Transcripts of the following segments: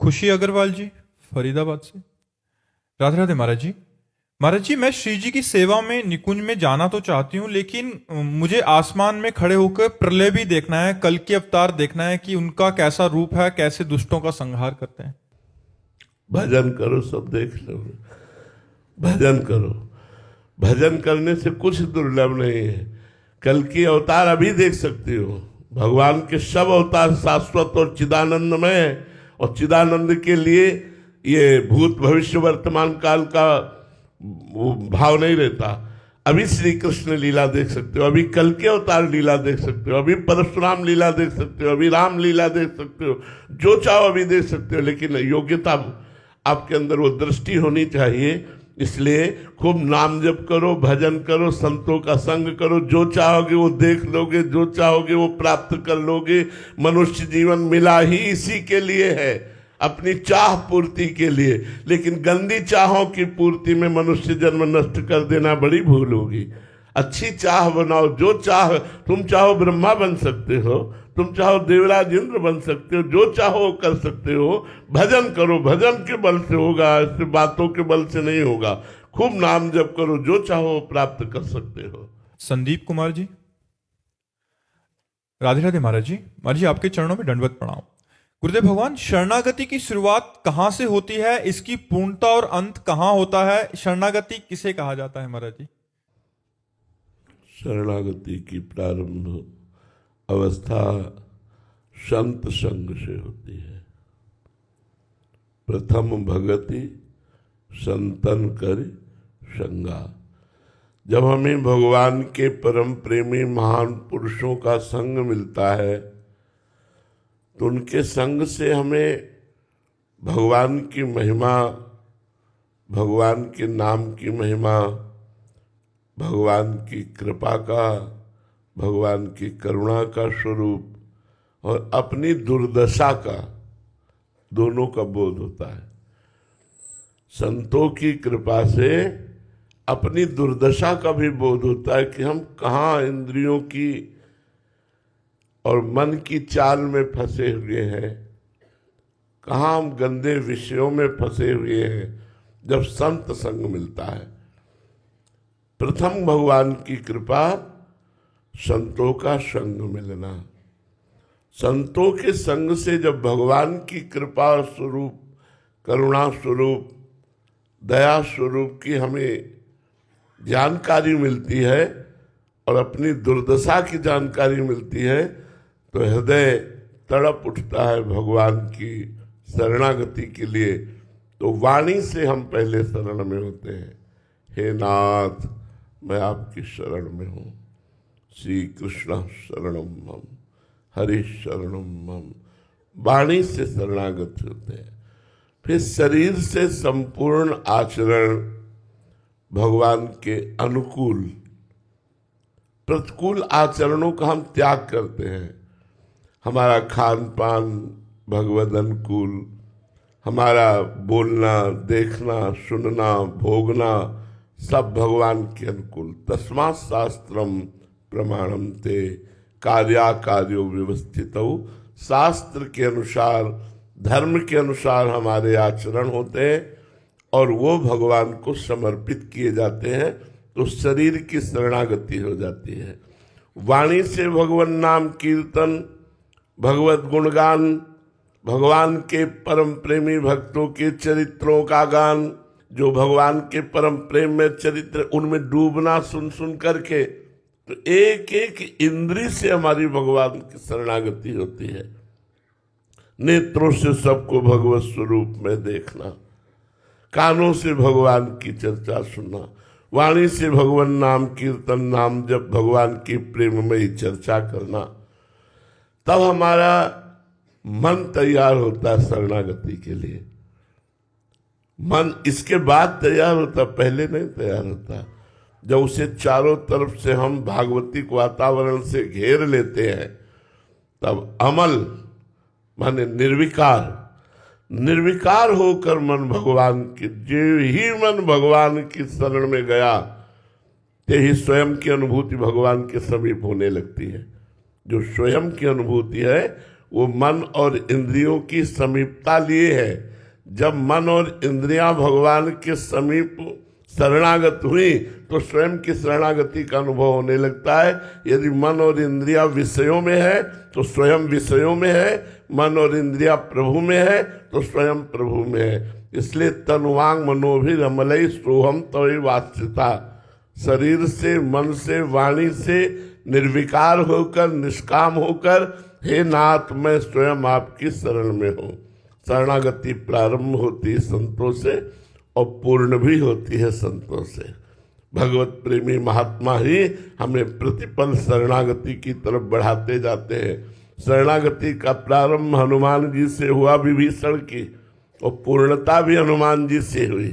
खुशी अग्रवाल जी, फरीदाबाद से। राधे राधे महाराज जी। महाराज जी, मैं श्री जी की सेवा में निकुंज में जाना तो चाहती हूँ, लेकिन मुझे आसमान में खड़े होकर प्रलय भी देखना है, कल की अवतार देखना है कि उनका कैसा रूप है, कैसे दुष्टों का संहार करते हैं। भजन करो, सब देख लो। भजन करो। भजन करने से कुछ दुर्लभ नहीं है। कल की अवतार अभी देख सकते हो। भगवान के सब अवतार शाश्वत और चिदानंदमय है, और चिदानंद के लिए ये भूत भविष्य वर्तमान काल का वो भाव नहीं रहता। अभी श्री कृष्ण लीला देख सकते हो, अभी कल के अवतार लीला देख सकते हो, अभी परशुराम लीला देख सकते हो, अभी राम लीला देख सकते हो, जो चाहो अभी देख सकते हो। लेकिन योग्यता आपके अंदर वो दृष्टि होनी चाहिए। इसलिए खूब नाम जप करो, भजन करो, संतों का संग करो। जो चाहोगे वो देख लोगे, जो चाहोगे वो प्राप्त कर लोगे। मनुष्य जीवन मिला ही इसी के लिए है, अपनी चाह पूर्ति के लिए। लेकिन गंदी चाहों की पूर्ति में मनुष्य जन्म नष्ट कर देना बड़ी भूल होगी। अच्छी चाह बनाओ। जो चाह, तुम चाहो ब्रह्मा बन सकते हो, तुम चाहो देवराज इंद्र बन सकते हो, जो चाहो कर सकते हो। भजन करो, भजन के बल से होगा, ऐसे बातों के बल से नहीं होगा। खूब नाम जप करो, जो चाहो प्राप्त कर सकते हो। संदीप कुमार जी। राधे राधे महाराज जी। महाराज जी, आपके चरणों में दंडवत प्रणाम। गुरुदेव भगवान, शरणागति की शुरुआत कहाँ से होती है, इसकी पूर्णता और अंत कहाँ होता है, शरणागति किसे कहा जाता है महाराज जी? शरणागति की प्रारंभ अवस्था संत संग से होती है। प्रथम भगति संतन कर संगा। जब हमें भगवान के परम प्रेमी महान पुरुषों का संग मिलता है, तो उनके संग से हमें भगवान की महिमा, भगवान के नाम की महिमा, भगवान की कृपा का, भगवान की करुणा का स्वरूप और अपनी दुर्दशा का, दोनों का बोध होता है। संतों की कृपा से अपनी दुर्दशा का भी बोध होता है कि हम कहाँ इंद्रियों की और मन की चाल में फंसे हुए हैं, कहाँ हम गंदे विषयों में फंसे हुए हैं। जब संत संग मिलता है, प्रथम भगवान की कृपा, संतों का संग मिलना। संतों के संग से जब भगवान की कृपा स्वरूप, करुणा स्वरूप, दया स्वरूप की हमें जानकारी मिलती है और अपनी दुर्दशा की जानकारी मिलती है, तो हृदय तड़प उठता है भगवान की शरणागति के लिए। तो वाणी से हम पहले शरण में होते हैं। हे नाथ, मैं आपकी शरण में हूँ। श्री कृष्ण शरणम मम, हरि शरणम मम। वाणी से शरणागत होते हैं। फिर शरीर से संपूर्ण आचरण भगवान के अनुकूल, प्रतिकूल आचरणों का हम त्याग करते हैं। हमारा खान पान भगवद अनुकूल, हमारा बोलना, देखना, सुनना, भोगना सब भगवान के अनुकूल। तस्मात् शास्त्रम प्रमाणम ते कार्याकार्यो व्यवस्थितौ। शास्त्र के अनुसार, धर्म के अनुसार हमारे आचरण होते हैं और वो भगवान को समर्पित किए जाते हैं, तो शरीर की शरणागति हो जाती है। वाणी से भगवान नाम कीर्तन, भगवत गुणगान, भगवान के परम प्रेमी भक्तों के चरित्रों का गान, जो भगवान के परम प्रेम में चरित्र, उनमें डूबना सुन सुन करके, तो एक एक इंद्री से हमारी भगवान की शरणागति होती है। नेत्रों से सबको भगवत स्वरूप में देखना, कानों से भगवान की चर्चा सुनना, वाणी से भगवान नाम कीर्तन, नाम जब भगवान की प्रेममयी चर्चा करना, तब हमारा मन तैयार होता है शरणागति के लिए। मन इसके बाद तैयार होता, पहले नहीं तैयार होता। जब उसे चारों तरफ से हम भागवतिक वातावरण से घेर लेते हैं, तब अमल माने निर्विकार, निर्विकार होकर मन भगवान की, जो ही मन भगवान की शरण में गया, ते ही स्वयं की अनुभूति भगवान के समीप होने लगती है। जो स्वयं की अनुभूति है वो मन और इंद्रियों की समीपता लिए है। जब मन और इंद्रियां भगवान के समीप शरणागत हुई तो स्वयं की शरणागति का अनुभव होने लगता है। यदि मन और इंद्रिया विषयों में है तो स्वयं विषयों में है, मन और इंद्रिया प्रभु में है तो स्वयं प्रभु में है। इसलिए तनुवांग मनोभिरमलई सोहम तवै वास्यता, शरीर से, मन से, वाणी से निर्विकार होकर, निष्काम होकर, हे नाथ मैं स्वयं आपकी शरण में हूँ। शरणागति प्रारंभ होती है संतों से और पूर्ण भी होती है संतों से। भगवत प्रेमी महात्मा ही हमें प्रतिपल शरणागति की तरफ बढ़ाते जाते हैं। शरणागति का प्रारंभ हनुमान जी से हुआ विभीषण की, और पूर्णता भी हनुमान जी से हुई।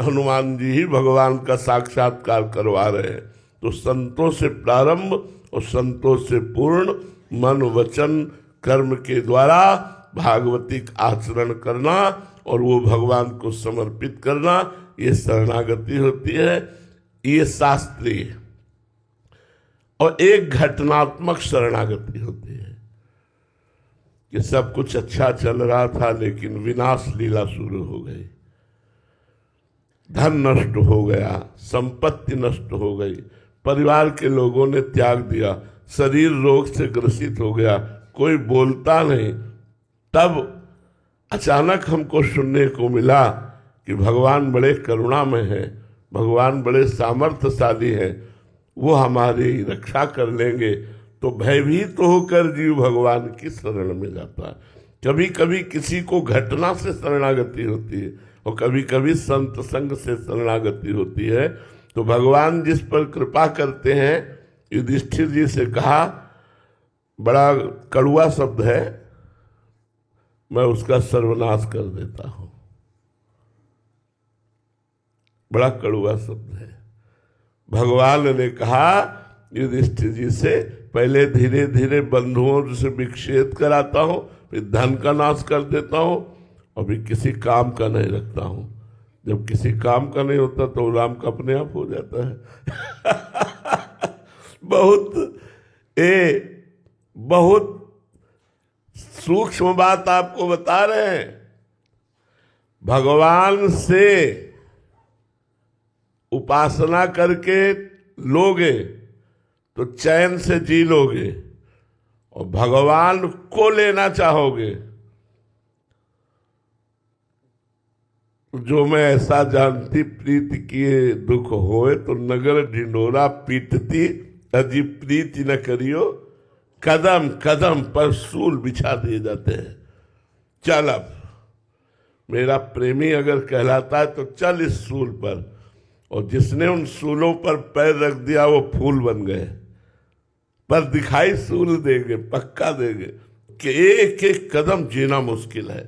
हनुमान जी ही भगवान का साक्षात्कार करवा रहे हैं। तो संतों से प्रारंभ और संतों से पूर्ण, मन वचन कर्म के द्वारा भागवतिक आचरण करना और वो भगवान को समर्पित करना, ये शरणागति होती है। ये शास्त्रीय और एक घटनात्मक शरणागति होती है कि सब कुछ अच्छा चल रहा था लेकिन विनाश लीला शुरू हो गई, धन नष्ट हो गया, संपत्ति नष्ट हो गई, परिवार के लोगों ने त्याग दिया, शरीर रोग से ग्रसित हो गया, कोई बोलता नहीं। तब अचानक हमको सुनने को मिला कि भगवान बड़े करुणामय हैं, भगवान बड़े सामर्थ्यशाली हैं, वो हमारी रक्षा कर लेंगे। तो भयभीत होकर जीव भगवान की शरण में जाता है। कभी कभी किसी को घटना से शरणागति होती है और कभी कभी संत संग से शरणागति होती है। तो भगवान जिस पर कृपा करते हैं, युधिष्ठिर जी से कहा, बड़ा कड़वा शब्द है, मैं उसका सर्वनाश कर देता हूं। बड़ा कड़वा शब्द है। भगवान ने कहा युधिष्ठिर जी से, पहले धीरे धीरे बंधुओं से विक्षेप कराता हूं, फिर धन का नाश कर देता हूं और फिर किसी काम का नहीं रखता हूं। जब किसी काम का नहीं होता तो राम का अपने आप हो जाता है। बहुत सूक्ष्म बात आपको बता रहे हैं। भगवान से उपासना करके लोगे तो चैन से जी लोगे, और भगवान को लेना चाहोगे जो मैं ऐसा जानती प्रीति किए दुख होए, तो नगर ढिंडोरा पीटती अजी प्रीति न करियो, कदम कदम पर सूल बिछा दिए जाते हैं। चल अब मेरा प्रेमी अगर कहलाता है तो चल इस सूल पर, और जिसने उन सूलों पर पैर रख दिया वो फूल बन गए। पर दिखाई सूल देंगे, पक्का देंगे कि एक एक कदम जीना मुश्किल है,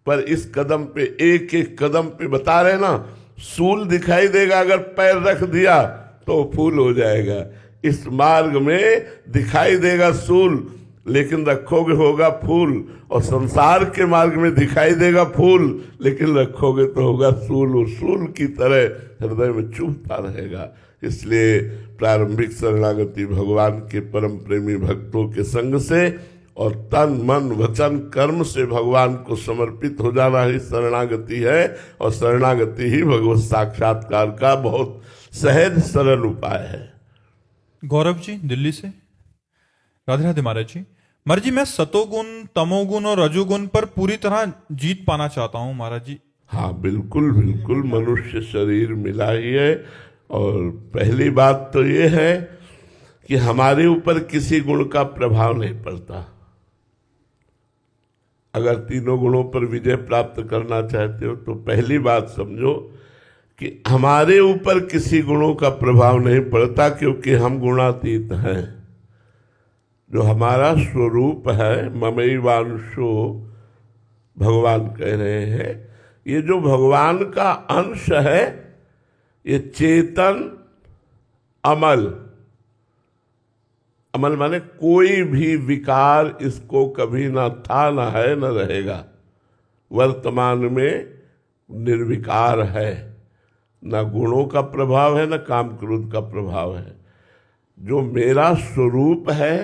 पर इस कदम पे, एक एक कदम पे बता रहे ना, सूल दिखाई देगा। अगर पैर रख दिया तो फूल हो जाएगा। इस मार्ग में दिखाई देगा सूल, लेकिन रखोगे होगा फूल, और संसार के मार्ग में दिखाई देगा फूल, लेकिन रखोगे तो होगा सूल। और सूल की तरह हृदय में चुभता रहेगा। इसलिए प्रारंभिक शरणागति भगवान के परम प्रेमी भक्तों के संग से और तन मन वचन कर्म से भगवान को समर्पित हो जाना ही शरणागति है। और शरणागति ही भगवत साक्षात्कार का बहुत सहज सरल उपाय है। गौरव जी दिल्ली से, राधे राधे महाराज जी। महाराज जी, मैं सतोगुण, तमोगुण और रजोगुण पर पूरी तरह जीत पाना चाहता हूँ महाराज जी। हाँ बिल्कुल बिल्कुल, मनुष्य शरीर मिला ही है। और पहली बात तो ये है कि हमारे ऊपर किसी गुण का प्रभाव नहीं पड़ता। अगर तीनों गुणों पर विजय प्राप्त करना चाहते हो तो पहली बात समझो कि हमारे ऊपर किसी गुणों का प्रभाव नहीं पड़ता, क्योंकि हम गुणातीत हैं। जो हमारा स्वरूप है, ममैवांशो, भगवान कह रहे हैं, ये जो भगवान का अंश है, ये चेतन अमल, अमल माने कोई भी विकार इसको कभी ना था, ना है, ना रहेगा। वर्तमान में निर्विकार है, ना गुणों का प्रभाव है, ना काम क्रोध का प्रभाव है। जो मेरा स्वरूप है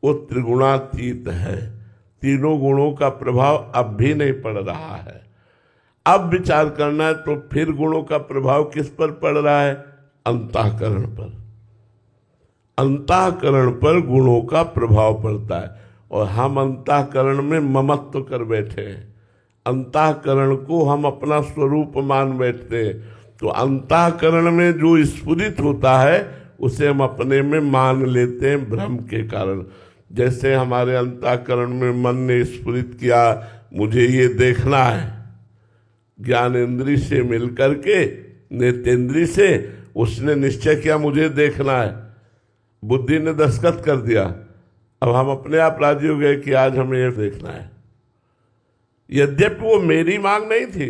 वो त्रिगुणातीत है। तीनों गुणों का प्रभाव अब भी नहीं पड़ रहा है। अब विचार करना है तो फिर गुणों का प्रभाव किस पर पड़ रहा है? अंतःकरण पर। अंतःकरण पर गुणों का प्रभाव पड़ता है और हम अंतःकरण में ममत्व कर बैठे हैं। अंतःकरण को हम अपना स्वरूप मान बैठते हैं। तो अंतःकरण में जो स्फुरित होता है उसे हम अपने में मान लेते हैं भ्रम के कारण। जैसे हमारे अंतःकरण में मन ने स्फुरित किया, मुझे ये देखना है, ज्ञानेंद्रिय से मिलकर के नेत्रेंद्रिय से उसने निश्चय किया मुझे देखना है, बुद्धि ने दस्तखत कर दिया। अब हम अपने आप राजी हो गए कि आज हमें ये देखना है। यद्यपि वो मेरी मांग नहीं थी,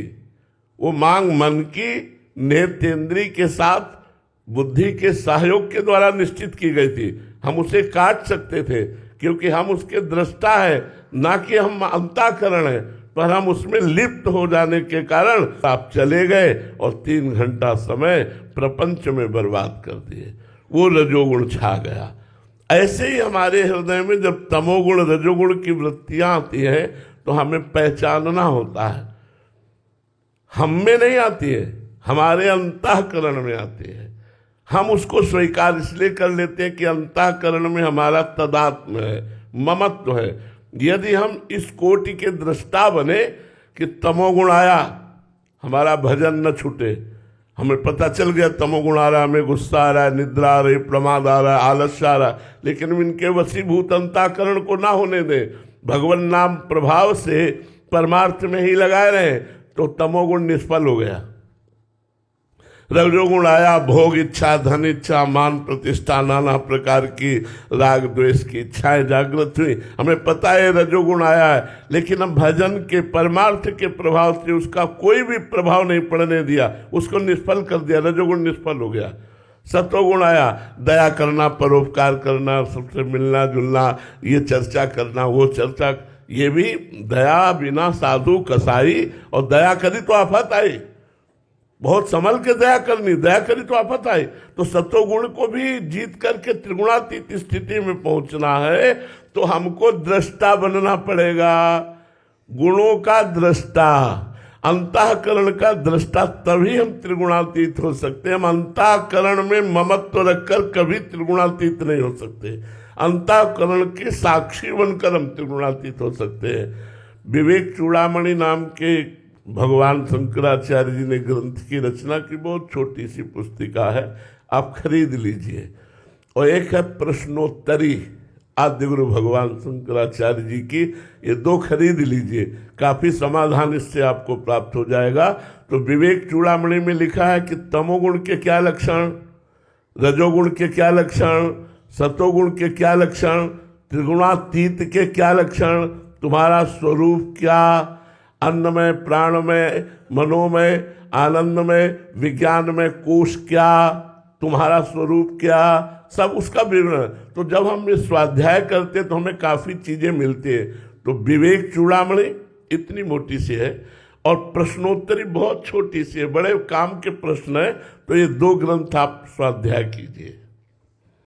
वो मांग मन की नेत्रेंद्रिय के साथ बुद्धि के सहयोग के द्वारा निश्चित की गई थी। हम उसे काट सकते थे क्योंकि हम उसके दृष्टा है, ना कि हम अंतःकरण है, पर हम उसमें लिप्त हो जाने के कारण आप चले गए और 3 घंटा समय प्रपंच में बर्बाद कर दिए। वो रजोगुण छा गया। ऐसे ही हमारे हृदय में जब तमोगुण रजोगुण की वृत्तियां आती हैं तो हमें पहचानना होता है। हम में नहीं आती है, हमारे अंतःकरण में आती है। हम उसको स्वीकार इसलिए कर लेते हैं कि अंतःकरण में हमारा तदात्म है, ममत्व है। यदि हम इस कोटि के दृष्टा बने कि तमोगुण आया, हमारा भजन न छूटे, हमें पता चल गया तमोगुण आ रहा है, हमें गुस्सा आ रहा है, निद्रा आ रही, प्रमाद आ रहा है, आलस्य आ रहा है, लेकिन इनके वशीभूत अंतःकरण को ना होने दें, भगवान नाम प्रभाव से परमार्थ में ही लगाए रहे, तो तमोगुण निष्फल हो गया। रजोगुण आया, भोग इच्छा, धन इच्छा, मान प्रतिष्ठा, नाना प्रकार की राग द्वेष की इच्छाएं जागृत हुई। हमें पता है रजोगुण आया है, लेकिन हम भजन के परमार्थ के प्रभाव से उसका कोई भी प्रभाव नहीं पड़ने दिया, उसको निष्फल कर दिया, रजोगुण निष्फल हो गया। सत्वगुण आया, दया करना, परोपकार करना, सबसे मिलना जुलना, ये चर्चा करना, वो चर्चा, ये भी दया बिना साधु कसाई, और दया करी तो आफत आई, बहुत संभल के दया करनी, दया करी तो आफत आई। तो सत्वगुण को भी जीत करके त्रिगुणातीत स्थिति में पहुंचना है तो हमको दृष्टा बनना पड़ेगा, गुणों का दृष्टा, अंतःकरण का दृष्टा। तभी हम त्रिगुणातीत हो सकते हैं। हम अंतःकरण में ममत्व रखकर कभी त्रिगुणातीत नहीं हो सकते। अंतःकरण के साक्षी बनकर हम त्रिगुणातीत हो सकते हैं। विवेक चूड़ामणि नाम के भगवान शंकराचार्य जी ने ग्रंथ की रचना की, बहुत छोटी सी पुस्तिका है, आप खरीद लीजिए। और एक है प्रश्नोत्तरी आद्य गुरु भगवान शंकराचार्य जी की, ये 2 खरीद लीजिए, काफी समाधान इससे आपको प्राप्त हो जाएगा। तो विवेक चूड़ामणि में लिखा है कि तमोगुण के क्या लक्षण, रजोगुण के क्या लक्षण, सतोगुण के क्या लक्षण, त्रिगुणातीत के क्या लक्षण, तुम्हारा स्वरूप क्या, अन्नमय, प्राणमय, मनोमय, आनंदमय, विज्ञान में कोश क्या, तुम्हारा स्वरूप क्या, सब उसका विवरण। तो जब हम ये स्वाध्याय करते तो हमें काफ़ी चीज़ें मिलती है। तो विवेक चूड़ामणि इतनी मोटी सी है और प्रश्नोत्तरी बहुत छोटी सी है, बड़े काम के प्रश्न है। तो ये 2 ग्रंथ आप स्वाध्याय कीजिए।